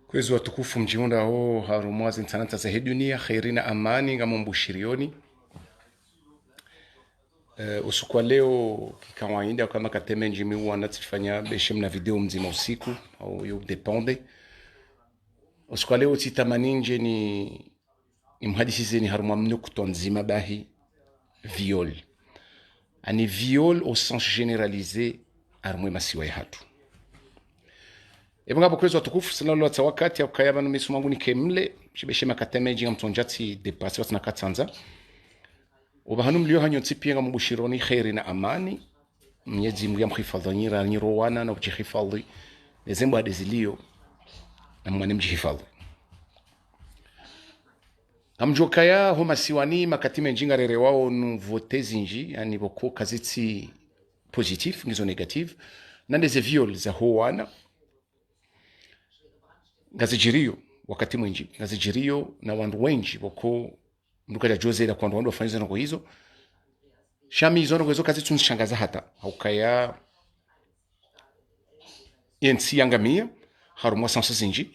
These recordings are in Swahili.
Kwezi watukufu mjiunda ho harumwazi ntananta za hii dunia khairi na amani nga mumbushirioni. Usiku wa leo kikawaida kama kateme njimi huwa natifanya beshe mna video mzima usiku au yu depende. Usiku wa leo titamani nje ni mhadisi ni harumwa mnu kutonzima bahi viol. Ani viol au sens généralisé harumwe masiwa ya hatu. Ebo ngabo kwezi watukufu sallallahu alaihi wakati akayaba no misu mangu ni kemle shibeshe makateme jinga mtonjati depasi watna katsanza ubahanu mlio hanyo tsipienga mubushironi khairi na amani mnyezi mlio mkhifadhanyira nyirowana na kujihifadhi nezembo adezilio na mwane mjihifadhi amjokaya homa siwani makatime njinga rere wao nuvotezi nji yani boko kazitsi positif ngizo negative nandeze viol za howana ngazijirio wakati mwingi ngazijirio na wandu wengi boko ndukaja Jose la kwa wandu wafanyza ngo hizo shami hizo ngo hizo kazi tunishangaza hata haukaya yensi yangamia harumwa sansa zinji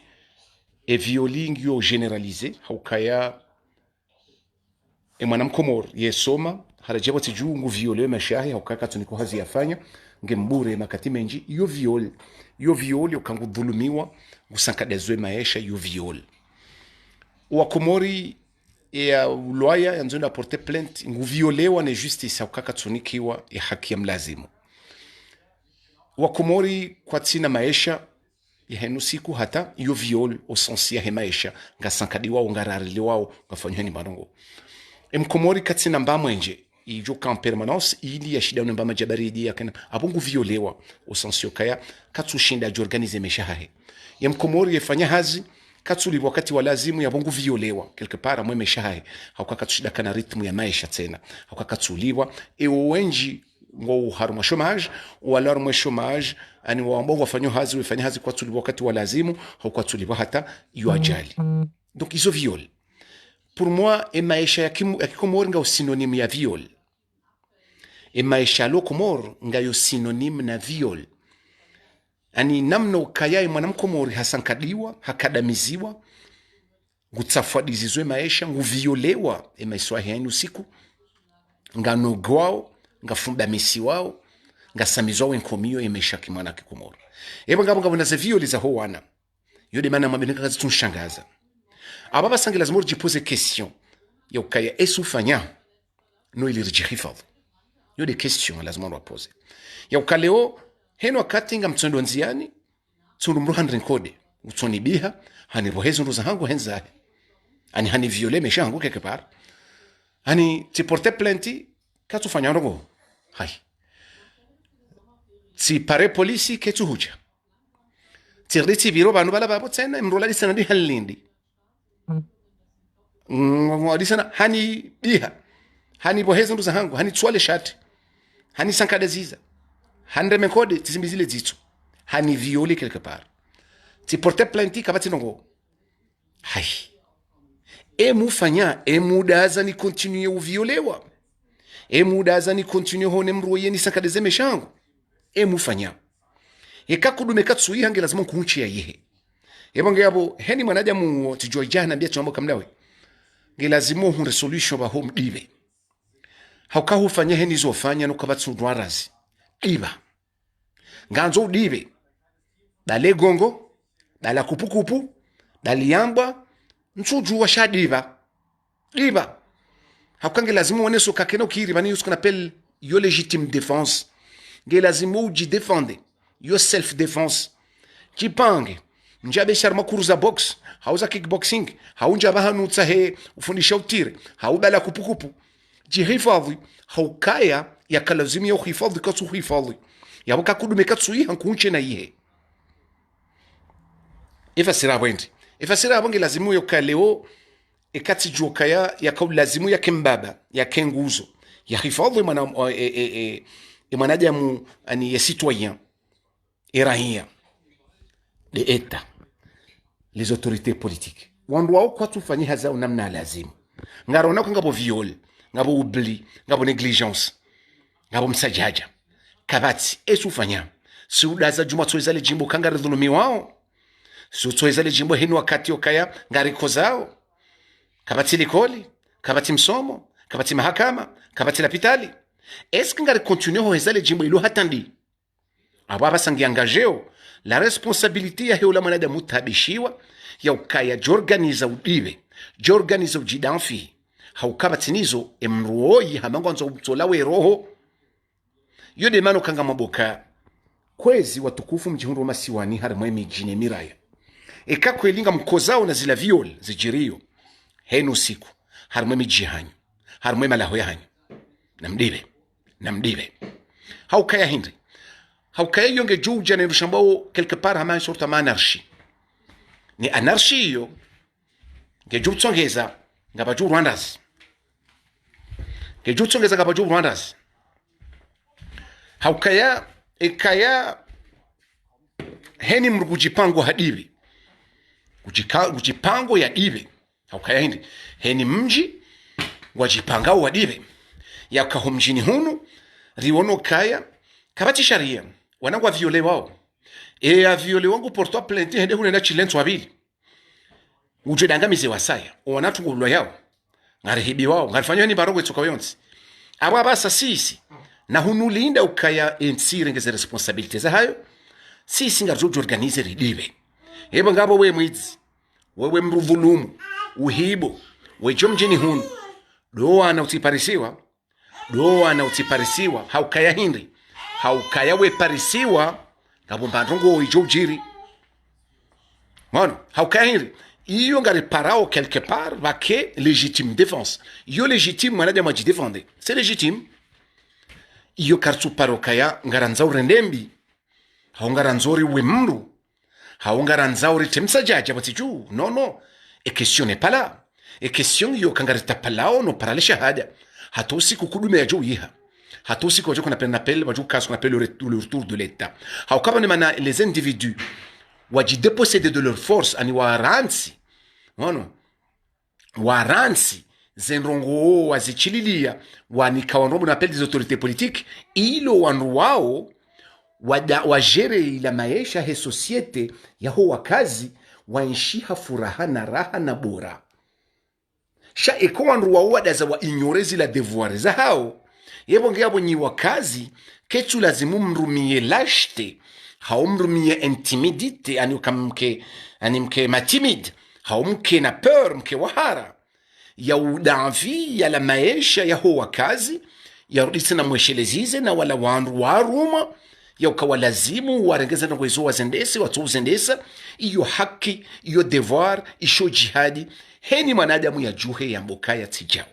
e violing yo generalize haukaya e mwanamkomor yesoma harajeba tiju ngu viole mashahi haukaka tuniko hazi yafanya ngembure makati menji yo viol ukangu dhulumiwa gusankadezwe maisha yo viol wakomori ya loya yanzona porter plainte ngu violewa na justice haukaka tunikiwa ya haki ya mlazimu wakomori kwa tina maisha ya henu siku hata yo viol au sensi ya he maisha ngasankadiwa ungarariliwa ngafanywa ni marongo mkomori katina mbamwenje ijo en permanence ili ya shida namba majabaridi yakana abungu violewa usansio kaya katsushinda jorganize meshahe ya mkomori yefanya hazi katsuli wakati wa lazimu ya bungu violewa quelque part amwe meshahe hauka katsushida kana ritmu ya maisha tena hauka katsuliwa wenji ngo haruma chômage wala haruma chômage ani waambao wafanya hazi kwa tsuli wakati wa lazimu hauka tsuliwa hata yu ajali donc iso viol pour moi e maisha ya kikomori nga synonyme ya viol e maisha lo komor nga yo synonyme na viol ani namna ukayai mwanamkomori hasankadiwa hakadamiziwa gutsafadizizwe maisha nguviolewa e maisha yenu siku nga nogwao nga fundamisi wao nga samizwa enkomio e maisha kimwana kikomori ebo ngabo na ze viol za howana yode mana mabineka kazi tunshangaza ababa sangi lazima ujipose question ya ukaya esufanya no ili rijihifadhi yo de question lazima wapose ya ukaleo heno wakati nga mtsondo nziani tsurumru handren kode utsoni biha hani rohezo ndo zangu henzahe ani hani viole mesha hangu quelque part hani ti porter plainte katufanya rongo hai ti pare polisi ketu huja ti riti biro banu bala babo tsena mrola lisana di halindi wadisana hani biha hani bohezo ndo zangu hani tswale shati hani sankadaziza hande mekode tisimbizile zitsu hani viole quelque part ti porter plainte kabati nongo hai e mufanya e mudaza ni continue uviolewa e mudaza ni continue hone mroye ni sankadeze meshango e mufanya e kakudume katsui hange lazima kunchi ya yehe e bonge yabo heni mwanaja mu tijoi jana ndia chombo kamdawe nge lazima hu resolution ba home dive hauka hufanya heni zofanya no kabatsu ndwarazi iba nganzo udibe dale gongo dala kupukupu daliamba nsuju wa shadiva iba hakange lazima woneso kakeno kiri bani yuskana pel yo légitime défense nge lazima uji défendre yo self défense kipange njabe sharma kuruza box hauza kickboxing haunja bahanu tsahe ufundisha utire haudala kupukupu jihifadhi haukaya ya kalazimi ya uhifadhi katsu uhifadhi ya waka kudume katsu yi hankunche na ihe ifasira bwendi ifasira bonge lazimu yo kaleo ekati jokaya ya ka lazimu ya kembaba ya kenguzo ya hifadhi mana manaja mu ani ya citoyen erahia de état les autorités politiques wandu wao kwa tufanye haza namna lazimu ngarona ko ngabo viol ngabo oubli ngabo négligence ngabo msajaja kabati esufanya siudaza juma tsoizale jimbo kangare dhulumi wao Zotsoeza le jimbo hinu wakati okaya ngariko zao. Kabati likoli, kabati msomo, kabati mahakama, kabati lapitali. Est-ce que ngari continue hoeza le jimbo ilo hatandi? Abo abasangi engageo la responsabilité ya heula mwanadamu tabishiwa ya ukaya jorganiza udibe, jorganiza ujidanfi. Haukabati nizo emruoyi hamangonzo utolawe roho. Yode mano kanga maboka kwezi watukufu mjihundu masiwani harimwe mijine miraya. Eka kwelinga mkozao na zila viol zijirio henu siku harimwe mijihanyu harimwe malaho ya hanyu namdibe haukaya hindi haukaya yonge juu jane rushambao quelque part hama sorta ma anarchie ni anarchie iyo nge juu tsongeza ngaba juu Rwandas haukaya ekaya heni mrugujipango hadibi kujipango ya dibe haukaya hindi heni mji wajipangao wa dibe yakaho mjini hunu riono kaya kabati sharia wanangwa viole wao ya viole wangu porto plainte hende hune na chilenzo wabili ujedangamize wasaya wanatungulwa yao ngarihibi wao ngarifanywa ni barogo tsoka yonsi aba basa sisi na hunulinda ukaya ensire ngeze responsabilite za hayo sisi ngajojo organize ridibe hebo ngabo we mwizi wewe mruvulumu uhibo wejo mjini hunu doa na utiparisiwa haukaya hindi haukaya we parisiwa ngabo mbandongo ijo ujiri mano haukaya hindi iyo ngari parao quelque part vake légitime défense iyo légitime mwanade maji défendre c'est légitime iyo kartu parokaya ngaranza urendembi haungaranzori we mru haungaranzauri temsa jaja batiju no et question n'est pas là et question yo kangarita palao no parale shahada hatosi kukudume ya juu yiha hatosi kwa joko na appel waju kaso na appel le retour de l'état haukaba ni mana les individus waji déposséder de leur force ani waransi zenrongo wazichililia wanikawanrobo na appel des autorités politiques ilo wanru wao wajere ila maisha he societe yaho wakazi wanshiha furaha na raha na bora sha ekowanru wao wadaza wa ignorezi la devoir za hao yebo ngabo nyi wakazi ketu lazimu mrumie lashte haumrumie intimidite ani mke matimide haumke na peur mke wahara ya udavi ya la maisha yaho wakazi ya rudisi na mweshelezize na wala wanru waruma ya ukawalazimu warengeza na kwezo wazendese watuzendesa iyo haki iyo devoir isho jihadi heni manadamu ya juhe ya mbokaya tijao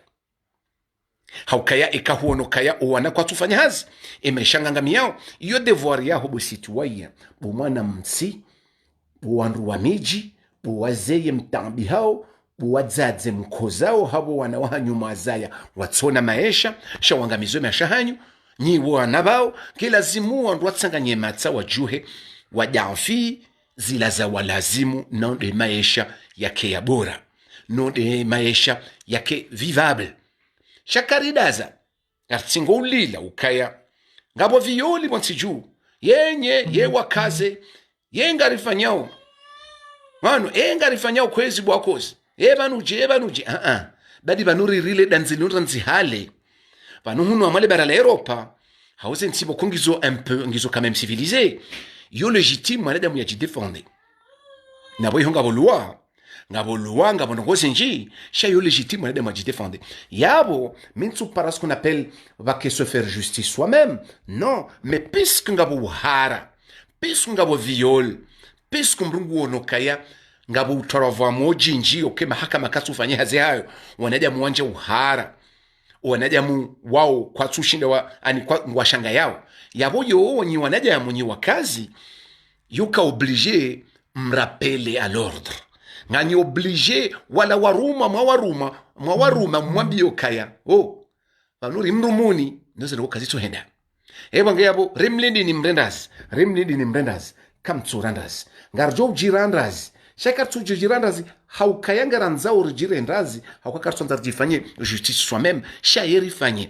haukaya ekahuono kaya uwana kwa tufanya hazi emeshanganga miyao iyo devoir ya hobo situwaya bumwana msi buwanru wa miji buwazeye mtambi hao buwadzaze mkozao habo wana wahanyuma zaya watsona maesha shawangamizo meshahanyu ni wana bao kilazimu wandu watsanganye matsa wajuhe wadanfi zilaza walazimu non de maisha yake ya bora non de maisha yake vivable shakaridaza ngatsingo ulila ukaya ngabo violi mwansiju ye wakaze yengarifanyao mano engarifanyao kwezi bwakozi ebanuje badi banuri rile danzinura nzihale banuhunu amale bara la Europa hauze nsibo kungizo un peu ngizo quand même civilisé yo légitime mwanadamu ya jidefende nabo ihonga bolua ngabo ngozi nji sha yo légitime mwanadamu ya jidefende yabo mintu para ce qu'on appelle va que se faire justice soi-même non mais puisque ngabo hara puisque ngabo viol puisque mrungu onokaya ngabo utarava moji nji okay mahakama kasufanya hazi hayo wanadamu wanje uhara wanadamu wao kwa tushinda kwa washanga yao yaboyo wenye wanadamu nyi wakazi yuka obligé mrapele à l'ordre ngani obligé wala waruma mwambio kaya banuri mrumuni ndoze ndo kazi tuhenda ebanga yabo remlindi ni mrendas kamtsurandas ngarjo jirandas chakartu jirandas haukayangara nzao rijirendazi haukakartu nzarjifanye justice soi-même shayeri fanye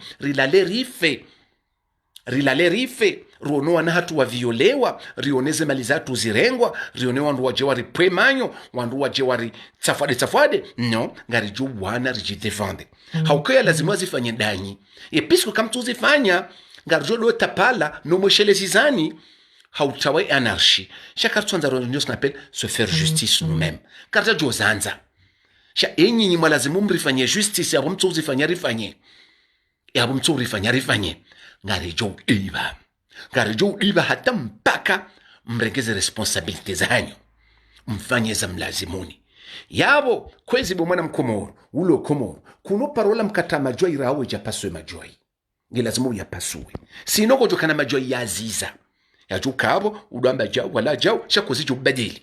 rilale rife rono wana hatu wa violewa rioneze mali zatu zirengwa rione wandu waje wari premanyo wandu waje wari tafade no ngari jo wana rijidefende haukaya lazima zifanye danyi episco kam tuzifanya ngari jo do tapala no moshelezizani hautawe anarchie chaque fois dans nous qu'on appelle se faire justice nous-mêmes car jo zanza sha enyi lazima mrifanye justice abo mtuzifanya rifanye abo mtuzifanya rifanye ngari jo iba hata mpaka mregeze responsabilite zanyu mfanye za mlazimuni yabo kwezi bo mwana mkomoro ulo komoro kuno parola mkata majoi rawe japaswe majoi ngelazimu yapaswe sinoko jokana majoi yaziza yajukabo udamba jao wala jao shakozi jo badili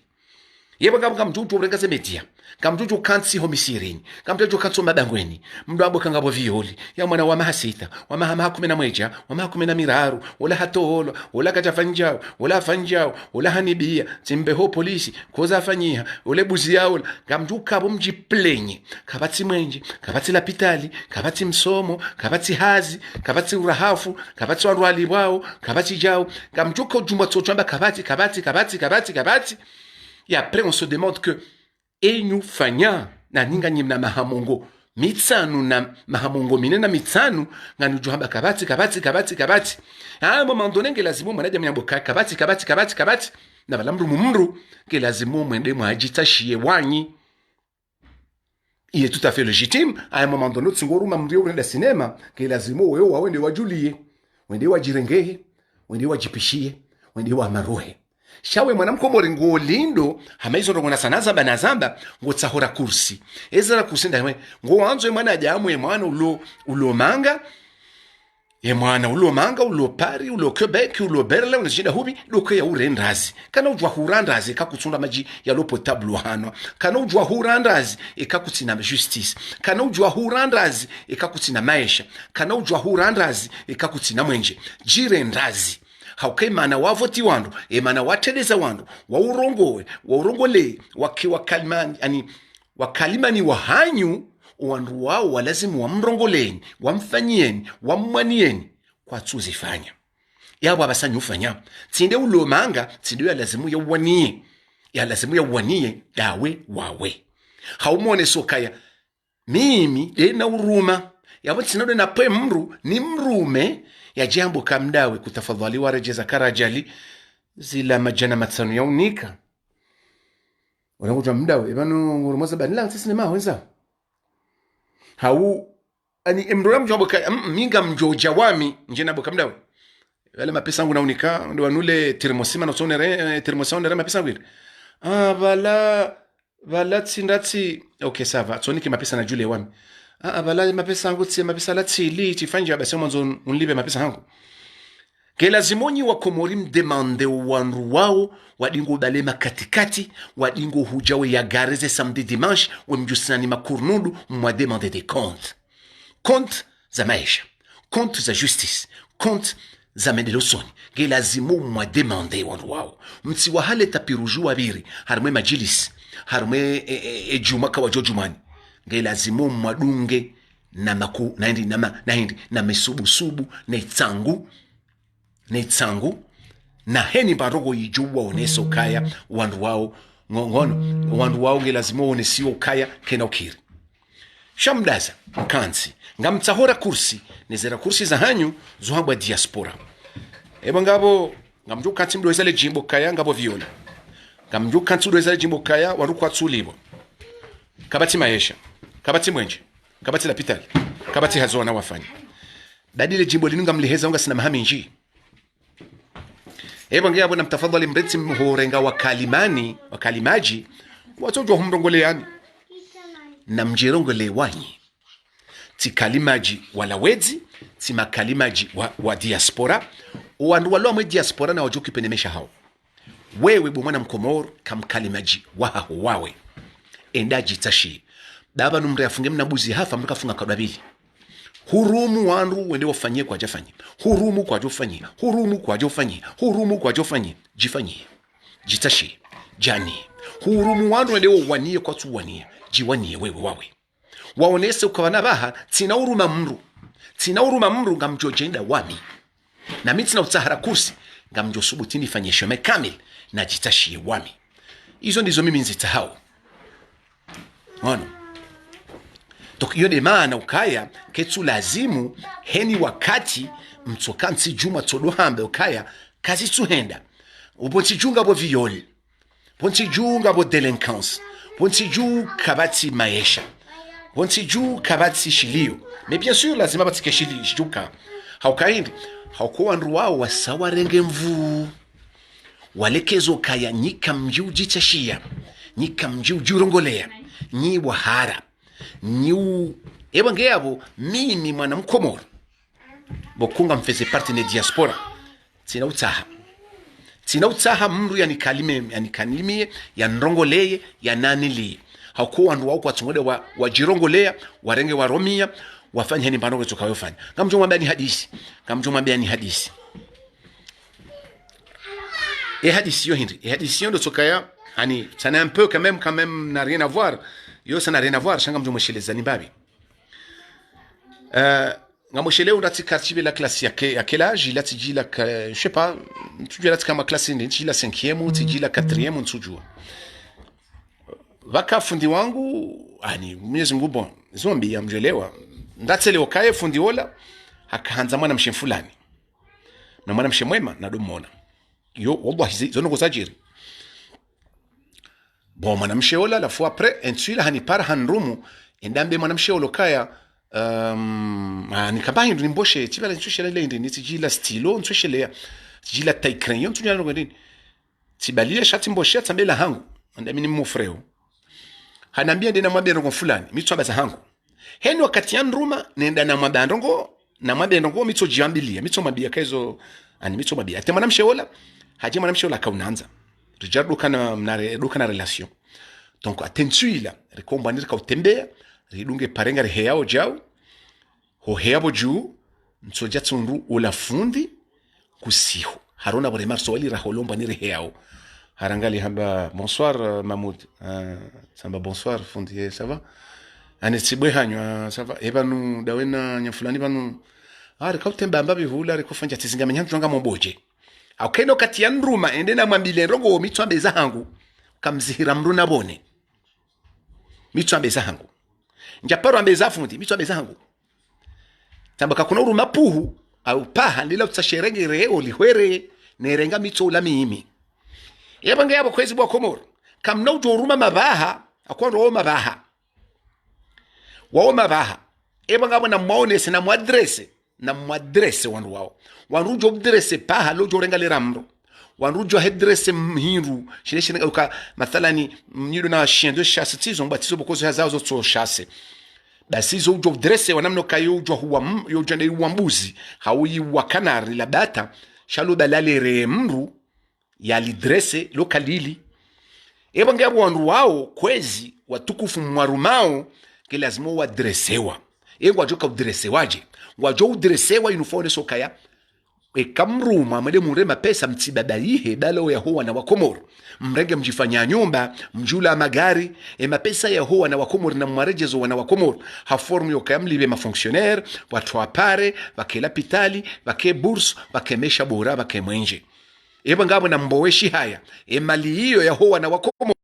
yebo kam mjuju urengaze media kam mjuju kansi homisirini kam mjuju kanso madangweni mndwabo kangabo violi ya mwana wa mahasita wa mahama 11 wa mahama 13 wala hatolo wala katafanjao wala fanjao wala hanibia timbeho polisi koza afanyiha ule buzi yao kam mjuju kabo mjiplenye kabati mwenje kabati lapitali kabati msomo kabati hazi kabati urahafu kabati wanwali wao kabati jao kam mjuju jumba tsochamba kabati. Et après, on se demande que, et nous fanya, na ninga nyimna mahamongo, mitsanu na mahamongo minena mitsanu, nga nujuhamba kabati. À un moment donné, que lazimu mwanaja mnyamboka kabati, na balamru mumru, que lazimu mwende mwajita shie wanyi. Il est tout à fait légitime, à un moment donné, tsingoro mamrio renda cinema, que lazimu weo wende wajulie, wende wajirengehe, wende wajipishie, wende wamaruhe. Shawe mwanamkomori ngo lindo hamaizo ndo sanaza banazamba ngo tsahora kursi ezara kusinda ngo wanzo mwana ajamu mwana ulo manga ulo manga ulo Paris ulo Quebec ulo Berlin unashinda hubi loko ya urendazi kana ujwa hurandazi kakutsunda maji ya lo potable hano kana ujwa hurandazi ekakutsina justice kana ujwa hurandazi ekakutsina maisha kana ujwa hurandazi ekakutsina mwenje jirendazi haukai mana wavoti wandu mana wateleza wandu waurongole wakalimani wahanyu wandu wao walazimu wamrongoleni wamfanyieni wammanieni kwa tuzifanya yabo abasanyu ufanya tsinde ulomanga tsinde ya lazimu yawanie dawe wawe haumone sokaya mimi na uruma yabo tsinado na pe mru ni mrume ya jambo kamdawe kutafadhaliwa rejeza karajali zila majana matsanu ya unika wanakuja mdawe ibanu ngurumoza banila sinema wenza hau ani emdoram jambo minga mjoja wami njena bo kamdawe wale mapesa yangu naunika ndo wanule termosima na sonere termosonere mapesa wili vala tsindatsi okay sava tsoniki mapesa na jule wami bala mapesa yangu tsi mapesa la tsili tifanja basi mwanzo unlibe mapesa yangu ke lazimonyi wa komori mdemande wanru wao wadingo balema katikati wadingo hujawe ya gareze samedi dimanche wemjusani makurnudu mwa demande des comptes za maisha comptes za justice comptes za mendelosoni ke lazimo mwa demande wanru wao mtsi wa hale tapiruju wabiri harmwe majilis harmwe ejuma kawa jojumani nge lazimu mwadunge na mesubu na itsangu na heni barogo yijuwa oneso kaya wandu wao wandu wao nge lazimu onesio kaya kena ukiri shamdaza mkansi ngamtsahora kursi nezera kursi za hanyu zuhambwa diaspora ngabo ngamju kansi mdo ezale jimbo kaya ngabo viola ngamju kansi mdo ezale jimbo kaya warukwa tsulibo kabati maisha kabati mwenje kabati lapitali kabati hazona wafanya badile jimbo linunga mliheza unga sina mahami nji ngabo na mtafadhali mreti mhorenga wakalimaji watojo humrongole yani na mjirongole wanyi tikalimaji wala wezi timakalimaji wa diaspora wandu walua mwe diaspora na wajuki penemesha hao wewe bumwana mkomoro kamkalimaji wawe endaji tashi daba numre afunge mnabuzi hafa mkafunga kadabili hurumu wandu wende wafanyie kwa jafanyie hurumu kwa jofanyie jifanyie jitashi jani hurumu wandu wende wanie kwa tuwanie jiwanie wewe wawe waonese ukabana baha tina uruma mru ngamjojenda wami na miti na utsahara kursi ngamjo subutini fanye shome kamil na jitashie wami. Hizo ndizo mimi nzitahau. Ono. Donc iyo de maana ukaya ketu lazimu heni wakati mtsokansi juma tsodohambe ukaya kazi tuhenda. Ubontsijunga bo viol. Bontsijunga bo delinquence. Bontsiju kabati maisha. Bontsiju kabati shilio. Mais bien sûr lazima batike shili shijuka. Haukaindi haukuwa nruwao wasawa renge mvu. Walekezo kaya nyika mjiu jitashia. Nyika mjiu jurongolea. Nyi wahara. Nyi ebangeyabo mimi mwana mkomoro. Bokunga mfeze parte ne diaspora. Tina utaha mru yanikalimie ya nrongoleye ya nanili. Hakuwa nruwao kwa tungode wa jirongolea, warenge wa romia, wafanya heni mbanoge tukayofanya. Kamjuma mbea ni hadisi. Hadisi yo hindi. Hadisi yo ndo tukaya, ça n'est un peu quand même n'a rien à voir. Yo ça n'a rien à voir, shanga mjuma shele zanibabi. Ngamoshele urati quartier la classe ya quel âge il a tiji la je sais pas tu diras kama classe ni tiji la 5e tiji la 4e nsujua vaka fundi wangu Mwenyezi Mungu bon zombi amjelewa ndatsele okaye fundi ola akaanza mwana mshe fulani na mwana mshe mwema na domona yo wallahi zono kozajiri bon mwana mshe ola la fois après ensuite hani para hanrumu endambe mwana mshe olokaya nikabahi ndo nimboshe tibala ntushele le ndi tijila stilo ntushele tijila tai crayon tunyalo ngeni tibalia shati mboshe tsambela hangu ndami ni mufreo hanambia ndina mwabendongo fulani mitwaba za hangu heni wakati ya nruma nenda na mwabendongo mitso jiambilia mitso mabia kaizo mitso mabia te mwanamshe ola haje mwanamshe ola kaunanza rijardo kana relation donc atentuila rekombanira ka utembea ridunge parenga reheyao jau ho heyabo juu nsoja tsundu ula fundi kusiho harona bore marso wali raholomba ni reheyao harangali hamba bonsoir Mahmoud samba bonsoir fundi ça va ane tibwe hanywa ça va ebanu dawena nyafulani banu ka utemba mbabi hula rekufanja tizingamenya ntunga momboje akeno kati ya nruma endena mwambile rongo mitwambe za hangu kamzihira mruna bone mitwambe za hangu njaparo ambeza fundi mitwambe za hangu tamba kuna uruma puhu au paha ndila utsasherenge reo lihwere nerenga mitso ula mimi yabanga yabo kwezi bwa komoro kamna ujo uruma mabaha akwando wo mabaha ebanga abo na maonese na mwadresse wandu wao wanrujo obdresse paha lojo renga leramro wanrujo hedresse mhiru shine uka mathalani mnyido na chien de chasse tizo mbatizo bokozo hazazo tso chasse basi zo ujo dresse wanamno kayo ujo huwa yo jande uambuzi hauyi wakanari la bata shalo balale remru ya lidresse lokalili ebanga abo wandu wao kwezi watukufu mwarumao ke lazima wadressewa joka udressewaje wajo udressewa inufone sokaya kamruma mwede murema pesa mtibabaihe balo ya huwa na wakomoro mrege mjifanya nyumba mjula magari mapesa ya huwa na wakomoro na mwarejezo wana wakomoro haformu yoka mlibe mafonctionnaire watu wapare wake lapitali wake bourse wake mesha bora wake mwenje ngabo na mboweshi haya mali hiyo ya huwa na wakomoro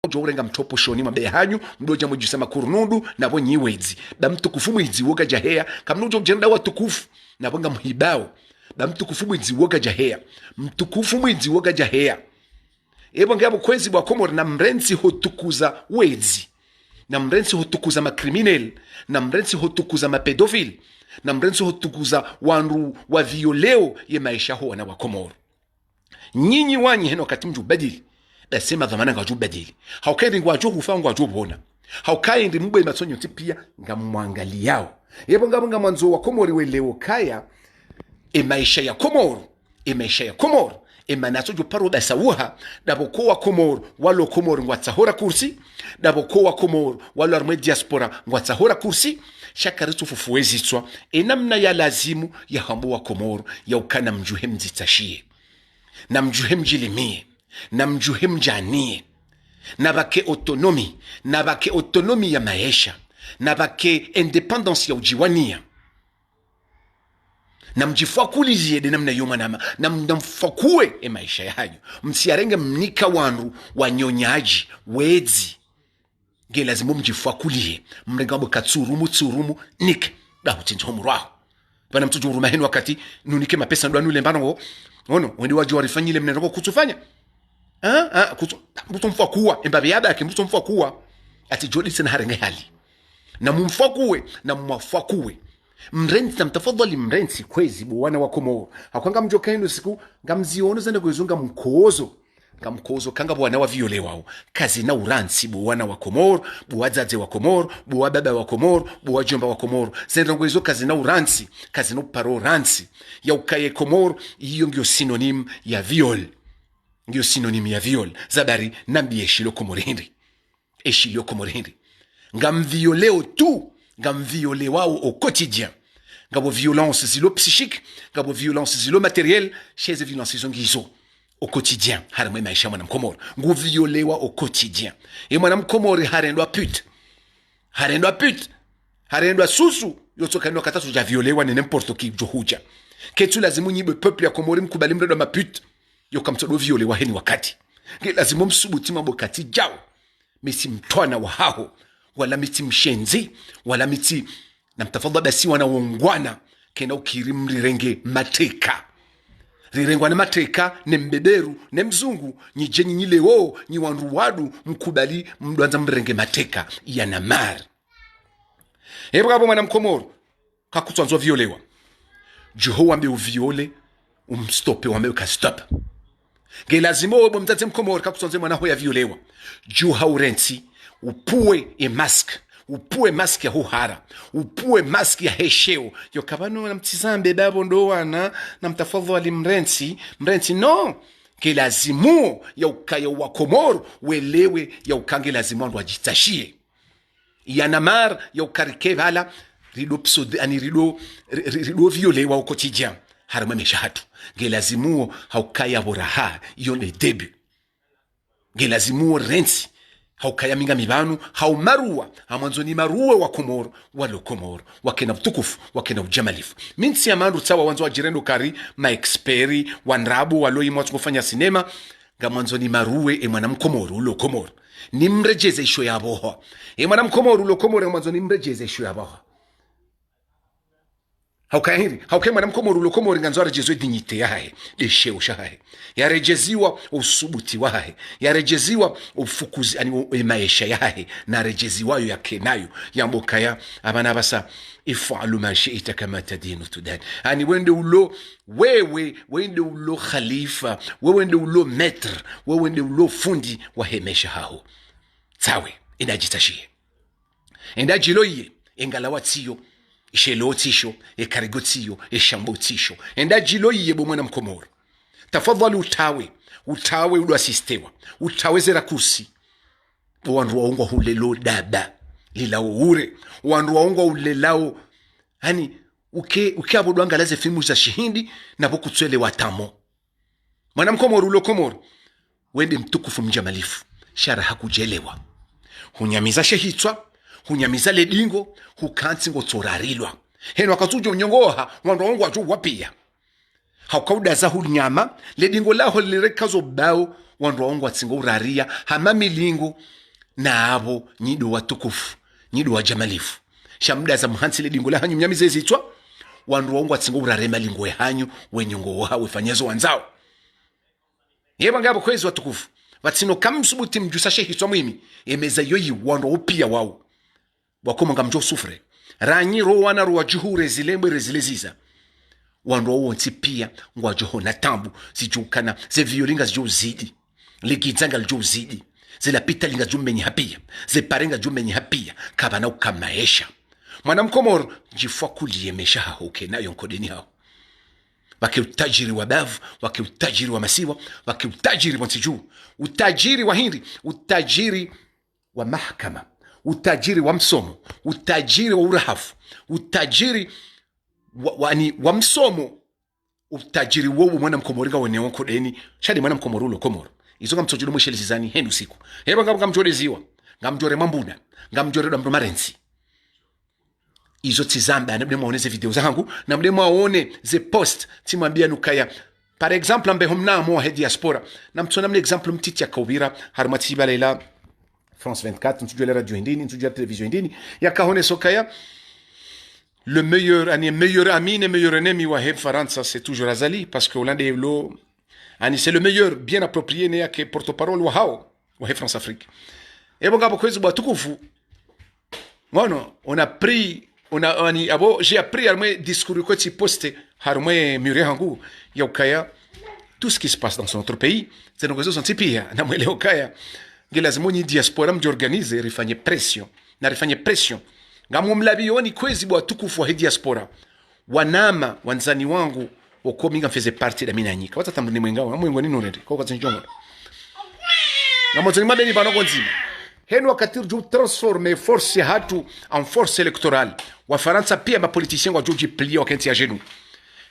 jorenga mtopo shoni mabe hanyu mdoja mujisema kurunundu na bonyi wezi da mtukufu mwizi woga jahea kamnujo mjenda watukufu na bonga mhibao da mtukufu mwizi woga jahea mtukufu mwizi woga jahea ngabo kwezi bwa komoro na mrensi hotukuza wezi na mrensi hotukuza makriminal na mrensi hotukuza mapedofil na mrensi hotukuza wanru wa violeo ye maisha huwa na wakomoro nyinyi wanyi heno katimju badili basema dhamana ngaju badili haukaindi ngwajo hufa ngwajo bona haukaindi mbe matsonyo tipia ngamwangali yao ngabo ngamanzo wa komori weleo kaya maisha ya komoro emanato jo paro basawuha daboko wa komoro walo komoro ngwatsahora kursi daboko wa komoro walo arme diaspora ngwatsahora kursi shakaritu fufuwezitswa enamna ya lazimu ya hambo wa komoro ya ukana mjuhe mzitashie na mjuhe mjilimie na mjuhe mjanie na bake autonomi ya maisha na bake independence ya ujiwania na mjifakulizie de namna yoma na mfakue maisha yanyu msiarenge mnika wanru wanyonyaji wezi ge lazima mjifakulie mrenga mukatsurumu nike da utinjo murwa bana mtujo uruma henu wakati nunike mapesa ndo anule mbano ono wendi waji warifanyile mnengo kutufanya mtu mfakua embabe yabake mtu mfakua ati jodi sana harenge hali na mumfakue na mwafakue mrenzi na mtafadhali mrenzi kwezi bwana wa Komoro akwanga mjoka hino siku ngamziona zende kwezunga mkozo kanga bwana wa viole wao kazi na uransi bwana wa Komoro buwazaze wa Komoro buwababa wa Komoro buwajomba wa Komoro zende kwezo kazi na uransi kazi no paro ransi ya ukaye Komoro hiyo ndio synonym ya viol ndio synonym ya viol zabari nambi eshilo Komorindi ngamvioleo tu ngamviole wao au quotidien ngabo violence zilo psychique ngabo violence zilo matériel chez les violences zongizo au quotidien haramwe maisha mwana mkomoro nguviolewa au quotidien mwana mkomori harendwa susu yotoka ndo katatu ja violewa ne n'importe qui johuja ketu lazimu nyibe peuple ya Komori mkubali mredo ma pute yokamtodo violewa heni wakati lazimu msubuti mabokati jao misi mtwana wa hao wala miti mshenzi wala miti na mtafadha basi wana wongwana kena ukirim rirenge mateka rirengwana mateka ne mbeberu ne mzungu nyijenyi nyileo nyi wanruwadu mkubali mduanza mrenge mateka ya namar hapo mwana mkomoro kakutwanzo violewa juho wambe uviole umstope wambe ukastop gelazimo webo mtate mkomoro kakutwanzo mwana hoya violewa juha urensi upue mask ya huhara upue mask ya hesheo yokabano na mtizambe babo ndo wana na mtafadhali mrensi no ke lazimu ya ukaya wa Komoro welewe ya ukange lazimu ndo ajitashie ya namar ya ukarike vala rido psode ani rido violewa au quotidien harama meshahatu ge lazimu haukaya boraha yone debut ge lazimu rensi haukaya minga mibanu haumarua hamwanzoni maruwe wa Komoro walo Komoro wakena utukufu wakena ujamalifu minsi ya mandu tsawa wanzo wa jirendo kari maeksperi wanrabu walo imu watu kufanya sinema gamwanzoni maruwe mwana mkomoro ulo Komoro ni mrejeze isho ya boha mwana mkomoro ulo Komoro mwanzoni mrejeze isho ya boha haukaya mwana mkomoro ulo Komoro nganzo arejezwe dignite yahe desheo shahe yarejeziwa usubuti wahe yarejeziwa ufukuzi ani maisha yahe na rejeziwayo yakenayo yambokaya abana basa ifalu ma shi'ta kama tadinu tudan ani wende ulo khalifa wende ulo maître wende ulo fundi wa hemesha hao tawe inajitashie endajiloye engalawatsiyo ishelotisho ekarigotsiyo eshambotisho endajiloye bo mwana mkomoro tafadhali utawe ulo asistewa utawezera kusi wandu waungwa hulelo daba lilao ure wandu waungwa ulelao hani abo duanga laze filmu za shihindi na boku tswele watamo mwana mkomoro ulo Komoro wende mtukufu mjamalifu shara hakujelewa hunyamiza shehitswa hunyamiza ledingo hukansi ngotsorarilwa heno akatujo unyongoha wandu waungwa ju wapia haukauda za hunyama ledingo laho lirekazo bao wandu waungwa tsingo uraria hama milingo na abo nyido watukufu nyido wa jamalifu shamda za mhansi ledingo la hanyu mnyamize zitwa wandu waungwa tsingo urare malingo ya hanyu wenyongo wawe fanyezo wanzao yeba ngabo kwezi watukufu watsino kamsubuti mjusashe hitwa mwimi emeza yoyi wandu upia wao wakoma ngamjo sufre ranyi rowana ruwa juhure zilembe rezileziza wandu wonsi pia ngwajoho na tambu zijukana ze violinga zidi ligizanga zidi zilapita linga jumenyi hapia zeparenga jumenyi hapia kabana ukamaesha mwana mkomoro jifakulie mesha hoke nayo nkodeni hao wakiutajiri wa bavu wakiutajiri wa masiwa wakiutajiri wa nsiju utajiri wa hindi utajiri wa mahakama utajiri wa msomo utajiri wa urahafu utajiri wa msomo utajiri wowo mwana mkomoringa wene wonko deni shadi mwana mkomoro ulo Komoro izonga mtojiro mwisheli zizani henu siku heba ngamjore ziwa ngamjore mambuna ngamjore damdo marensi izo tizamba na mdemo aone video zangu na mdemo aone ze post timwambia nukaya par exemple ambe homna mo he diaspora na mtona mle exemple mtiti ya kawira harmati balela France 24 ntujua la radio indini ntujua la télévision indini ya kahone sokaya le meilleur ami et meilleur ennemi wa heb Faransa c'est toujours Azali parce que Hollande lo ani c'est le meilleur bien approprié ne yake porte-parole wa hao wa heb France Afrique et bon gabo kwezu batukufu ngono j'ai appris à me discours que tu postes harmé muré hangu ya ukaya tout ce qui se passe dans notre pays c'est donc ça sont pia na mwele ukaya lazima ni diaspora mjorganize rifanye pression ngamu mlabioni kwezi bwa tukufu wa diaspora wanama wanzani wangu wakominga mfeze parti da minanyika wata tambu ni mwengawa mwengo ni nurende kwa tsinjongo ngamu zani mabeni banoko nzima henu wakati ju transformer force hatu en force électorale wa Faransa pia ma politiciens wa joji plia wakati ya jenu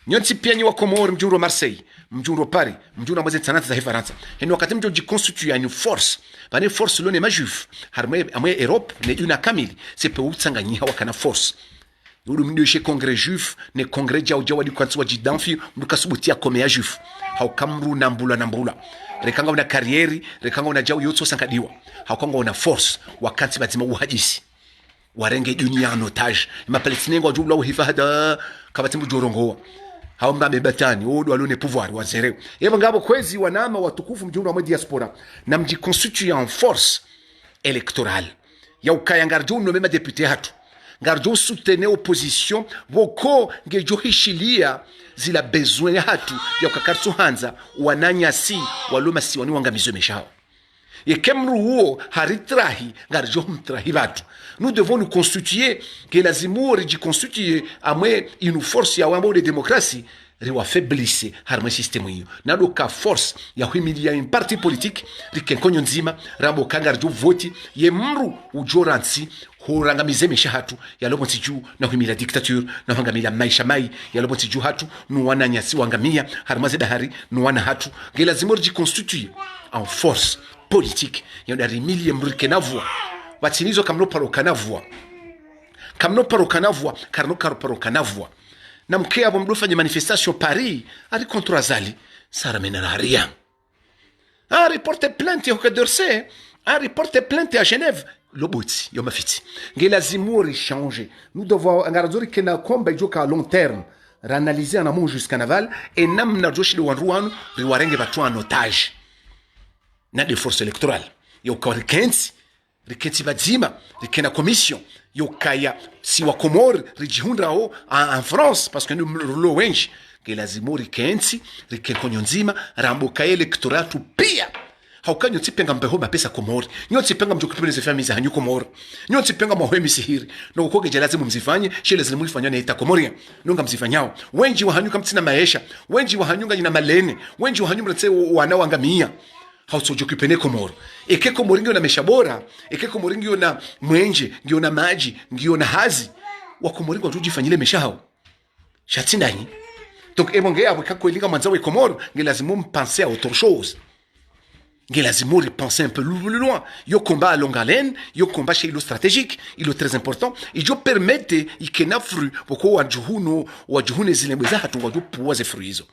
nyonti pia ni wa Comore mjuro Marseille mjuro Paris mjuro maze tsanata za Faransa henu wakati mjoji constitue une force bane force lone majuf harme amwe Europe ne una kamili c'est pe utsanganyiha wakana force yulu mndio chez congrès juif ne congrès jawa di kwantwa jidanfi mukasubutia komea juif haukamru nambula rekanga una karieri rekanga una jawu yotso sankadiwa haukanga una force wakati batima uhajisi warenge dunia en otage ma palestiniens ngo jubla uhifada kabatimu jorongo haomba bebatani odo alone pouvoir wazere yebo ngabo kwezi wanama watukufu mjumla wa diaspora na mji constitue en force électorale ya ukaya ngarjo no mema député hatu ngarjo soutenir opposition boko ngejo hishilia zila besoin hatu ya ukakartu hanza wananyasi waloma si wani wangamizo meshao et kemru huo haritrahi ngarjo mtrahi batu nous devons nous constituer que la zimuri di constituer amwe une force ya wambo de démocratie riwa faiblisse harma système hiyo na doka force ya humilia un parti politique rikenkonyo nzima rambo kangarjo voti ye mru ujoransi hurangamize mesha hatu ya lobo tiju na humilia dictature na hangamila maisha mai ya lobo tiju hatu nuwana nyasi wangamia harma zedahari nuwana hatu ngela zimuri di constituer en force politique ya rimili mrike na voix batinizo kamno parokanavwa karno parokanavwa na mkea bomdofanya manifestation Paris ari contre Azali sara menara rien a reporté plainte au d'Orsay a reporté plainte à Genève loboti yo mafiti ngela zimuri changer nous devons ngarazori kena komba joka à long terme réanalyser en amont jusqu'à naval et namna joshi de wanruan riwarenge batu en otage na des forces électorales yo korkensi riketi bazima rikena commission yo kaya si wa Comore rijihundrao en France parce que nous lo wenji que la zimori kensi rikenkonyo nzima rambo kaya electoratu pia haukanyo tipenga mbeho mapesa Comore nyo tipenga mjokupele zefami za hanyu Comore nyo tipenga mohemi sihiri no koge jelazimu mzifanye shele zimu ifanya na ita Comoria nunga mzifanyao wenji wa hanyu kamtina maesha wenji wa hanyunga nyina malene wenji wa hanyu mretse wanawangamia hausojokipene Komoro eke Komoro ngio na meshabora eke Komoro ngio na mwenje ngio na maji ngio na hazi wa Komoro ngio tujifanyile meshao shatindani donc ebonge abo kakwelinga manzawe Komoro ngelazimu mpenser à autre chose ngelazimu repenser un peu plus loin yo combat à longue haleine yo combat chez le stratégique il est très important et jo permette ikena fru boko wajuhune zilembeza hatu waju puwaze fru hizo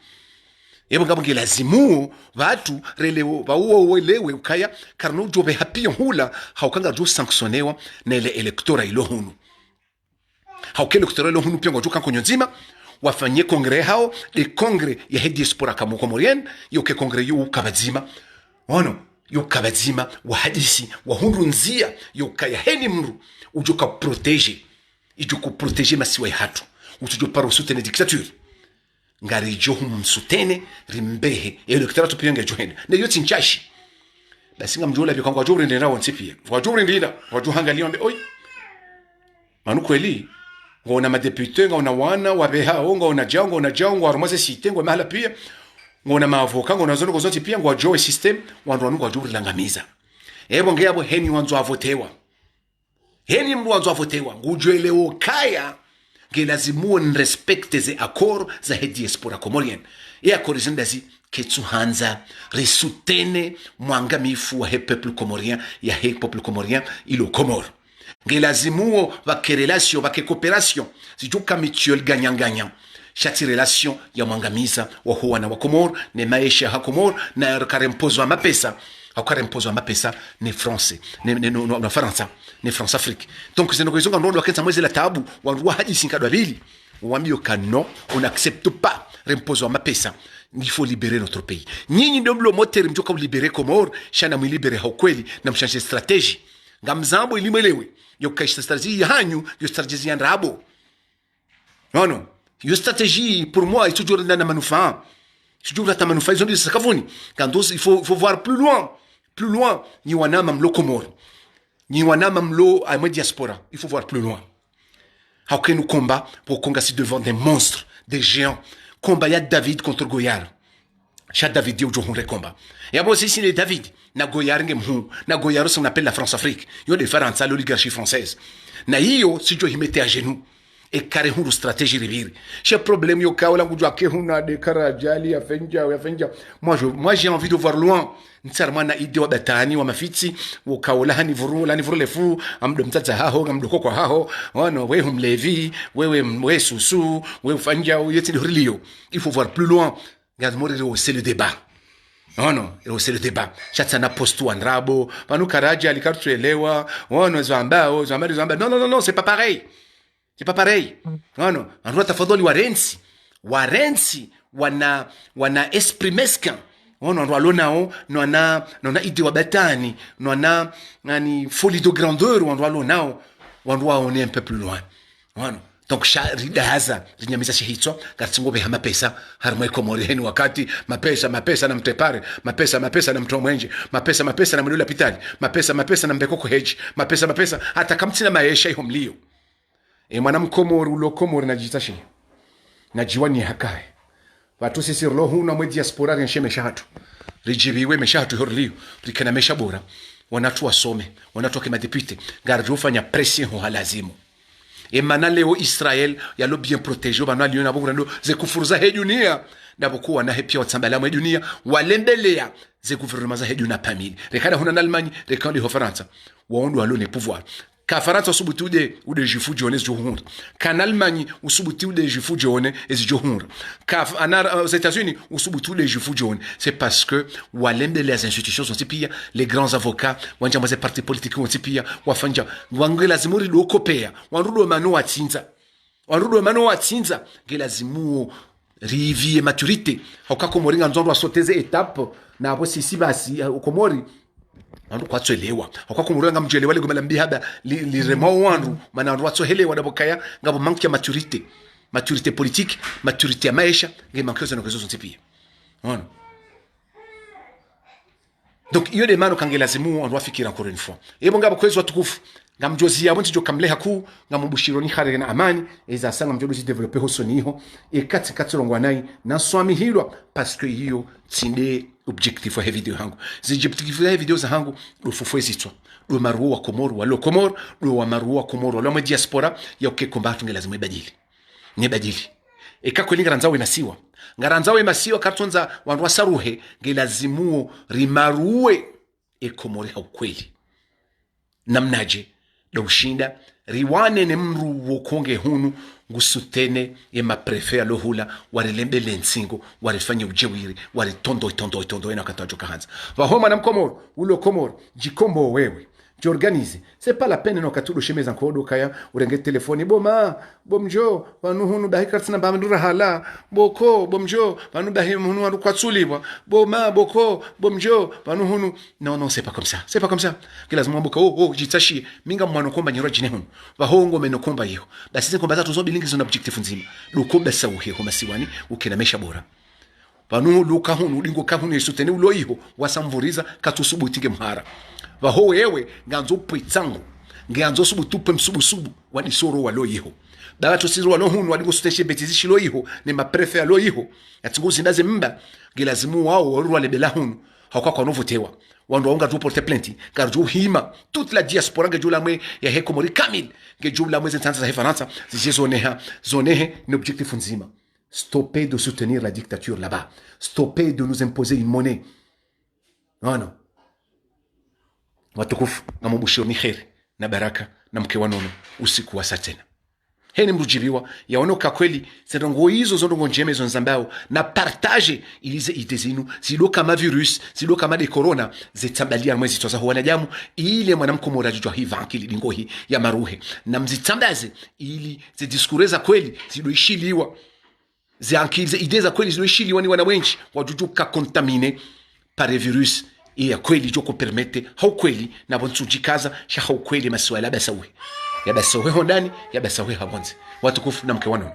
ebo ngabo ngelazimu watu releo bawo welewe ukaya karno jobe happy hula haukanga jo sanctionnewa na ile electora ilo hunu haukele electora ilo hunu pia ngojo kankonyo nzima wafanye kongre hao de kongre ya diaspora kama Comorienne yo ke kongre yo ukabazima ono yo kabazima wa hadisi wa hundu nzia yo kaya heni mru ujoka protéger ijuko protéger masiwa hatu utujo paro soutenir dictature ngari johum msutene rimbehe electorat piyanga johenda ne yoti nchashi basi ngamjola byo kangwa jori ndina wonse pia wa jori ndina wa juhangalia mbe oi manu kweli ngona madepute ngona wana wabeha ngona jango armaze sitengo mahala pia ngona maavoka ngona zono kozoti pia ngwa joe system wandu ngwa jori langamiza ebo ngeyabo heni wanzo avotewa heni mru wanzo avotewa ngujwele okaya ngelazimu nrespecte ze accords za diaspora Comorienne et accords zindazi ketsuhanza resutene mwangamifu wa peuple comorien ya peuple comorien ilo Comore ngelazimuo vake relation vake coopération zijuka mutuel gagnant-gagnant shati relation ya mwangamiza wa huwa na wa Komoro ne maisha ha Komoro na karempozo mapesa akarempozo mapesa ne français ne Faransa ne France Afrique donc c'est une ndo wakenza mwezi la tabu wa haji sinkadwa bili wambio kano on n'accepte pas rempozo mapesa. Il faut libérer notre pays. Nyinyi ndio mlo moteur mjoka libérer Komoro shana mwilibere haukweli na mshanje strategie ngamzambo ilimelewe yo kaisha strategie hanyu yo strategie yandrabo non yo stratégie pour moi est toujours dans la manufaa toujours dans la manufaa ils ont dit ça kavuni quand il faut voir plus loin ni wanama mlo Komoro ni wanama mlo à diaspora il faut voir plus loin how can nous combat pour qu'on gagne devant des monstres des géants combat ya David contre Goyard cha David dio jo honre combat et abo si les David na Goyard ngem na Goyard on appelle la France Afrique yo de France l'oligarchie française na hiyo si jo himete à genoux et carré huru stratégie ribiri che problème yo kaola ngujwa ke huna de karajali afenja moi j'ai envie de voir loin ntsarma na idée wa batani wa mafitsi wo kaola hani vuru lefu amdo mtata haho ngamdoko kwa haho wana we humlevi wewe susu we fanja yeti rilio il faut voir plus loin regarde moi c'est le débat. Non, c'est le débat. Chatsana postu andrabo, panu karaja alikartuelewa, ono zamba. Non, c'est pas pareil. C'est pas pareil. Non. Androa tafadhali warensi wana esprit mesquin. Ono androa lonao nona idée wa batani, nona nani folie de grandeur androa lonao, androa on est un peu plus loin. Non. Donc ridahaza rinyamiza shihitso gatsingo be mapesa harmwe Komoro heni wakati mapesa na mtepare mapesa na mtu mwenje mapesa na mlula pitali mapesa na mbekoko hedge mapesa hata kamtina maisha iho mlio mwana mkomoro ulo Komoro najitashi najiwani hakae watu sisi lo huna mwe diaspora ngenshe meshatu rijibiwe meshatu horlio rikana mesha bora wanatu wasome wanatu kama deputy garjo fanya pression ho halazimu et maintenant leo Israël ya lo bien protégé bana liona bongando ze kufuruza he dunia ndabokuwa na hepia watsambala mwe dunia walendelea ze gouvernement za he dunia pamili rekana huna na Allemagne rekana ho France waondo alone pouvoir ka France usubutude ude jifu jones johunra kan Allemagne usubutude jifu jones ez johunra ka aux États-Unis usubutude jifu jones c'est parce que walembe les institutions sont pia les grands avocats wanja maze parti politique sont pia wafanja wangela zimuri do kopea wanrudo mano watsinza ngela zimu rivi et maturité okako moringa nzondo asoteze étape na abo sisi basi ukomori andu kwatswelewa akwakumuranga mjelewa le gomala mbihaba li remo wandu mana andu watsohelewa dabokaya ngabo manque ya maturité politique maturité ya maisha ngemanque zo nokezo zontipia ona donc iyo de mano kangela zimu andu afikira encore une fois ebo ngabo kwezo watukufu ngamjozi yabo ntijo kamleha ku ngamubushiro ni khare na amani eza sanga mjodo si développer hosoniho e kati rongwa nai na swami hilwa parce que hiyo tsinde objectif wa video hangu objectif wa video za hangu do fofwezi twa do maruo wa Komoro wa lo Komoro do wa maruo wa Komoro lo diaspora ya ke combattre ngela lazima ibadili e kako linga ranzawe nasiwa ngaranzawe masiwa katonza wandu wasaruhe ngela zimuo rimaruwe e Komoro ha ukweli namnaje do ushinda riwane ne mru wokonge hunu ngusutene ye maprefe alohula warilembe lensingo warifanya ujewiri waritondo ina katajoka hanza vahoma na mkomoro ulo Komoro jikombo wewe j'organise c'est pas la peine no katudo shemeza nkodo kaya urenge telefoni bomjo banu hunu bahikatsina bamdura hala bomjo banu bahim hunu anu kwatsulibwa bomjo banu hunu non c'est pas comme ça kila zimwa boka jitashi minga mwana komba nyiro jine hunu bahongo menokomba yiho basi komba zatu zo bilingi zona objectif nzima lukomba sauhe ho masiwani ukina mesha bora banu luka hunu dingo ka hunu yesutene ulo yiho wasamvuriza katusubutige mhara vaho wewe nganzo pwitsango nganzo subutupe msubusubu wadi soro walo yiho dawato siro walo hunu wadi gusteshe betizishi lo yiho ne maprefe lo yiho yatinguzi ndaze mba gilazimu wao warwa lebela hunu hakwa kwa novotewa wando onga tu porter plainte car jo hima toute la diaspora ngejo lamwe ya he Komori kamil ngejo lamwe zentanza he Faransa zije zonehe ne objectif nzima stopper de soutenir la dictature là-bas stopper de nous imposer une monnaie non watukufu ngamubushiro ni kheri na baraka na mke wanono usiku wa satena heni mrujibiwa yaonoka kweli zendongo hizo zondongo njeme zonzambao na partage ilize ide zinu zido kama virus zido kama de corona zitambalia mwezi toza huwana jamu ile mwanamko morajujwa hiva akili dingohi ya maruhe na mzitambaze ili zidiskureza kweli zido ishiliwa ziankilize ide za kweli zido ishiliwa ni wana wenchi wajujuka kontamine pare virus ya kweli joko permete hau kweli na bontsujikaza sha hau kweli maswala basawe ya basawe hondani ya basawe habonze watukufu na mke wanono